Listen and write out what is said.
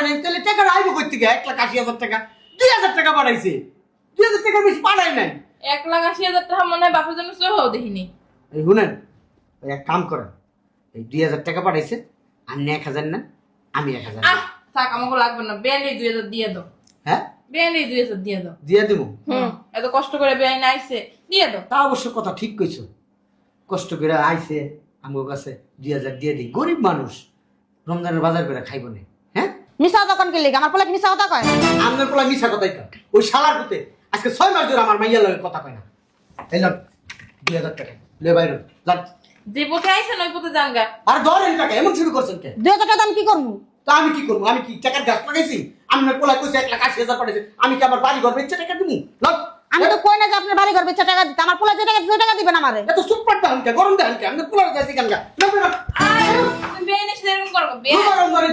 পাঠায় নাই তাহলে টাকা আইব কই থেকে 1,80,000 টাকা 2,000 টাকা পাঠাইছে 2,000 টাকা বেশি পাঠায় নাই 1,80,000 টাকা মনে হয় বাপের জন্য সহ দেখিনি। এই শুনেন ওই এক কাম করেন এই 2,000 টাকা পাঠাইছে আর 1,000 না আমি 1,000 থাক আমাকে লাগবে না, বেআইনি 2,000 দিয়ে দাও। হ্যাঁ বেআইনি 2,000 দিয়ে দাও। দিয়ে দেবো এত কষ্ট করে বেআইনি আইছে, দিয়ে দাও। তা অবশ্য কথা ঠিক কইছো কষ্ট করে আইছে আমার কাছে 2,000 দিয়ে দিই গরিব মানুষ রমজানের বাজার করে খাইব না হ্যাঁ মিছা কথা কি লিখে আমার পোলা কি মিছা কথা কয়? আপনার পোলা মিশা কথাই কয় ওই শালার পুতে আজকে 6 মাস ধরে আমার মাইয়ার লগে কথা কয় না এই লন 2,000 টাকা লে বাইরে যান যে পথে আইছেন ওই পথে জানগা। আর ধরেন টাকা এমন শুরু করছেন কে 2,000 টাকা আমি কি করবো? তা আমি কি করবো আমি কি টাকার গাছ লাগাইছি আপনার পোলা কইছে 1,80,000 পাঠাইছে আমি কি আমার বাড়ি ঘর বেচে টাকা দিমু লন আমি তো কই না যে আপনার বাড়ি ঘর বেচা টাকা দিতে, আমার পোলা যে টাকা দিতে ওই টাকা দিবেন আমারে। এত সুপার দাম কে গরম দাম কে আপনার পোলা যাইতে কানগা না না আর তুমি বেআইনি সাথে এরকম করো, বেআইনি গরম ধরে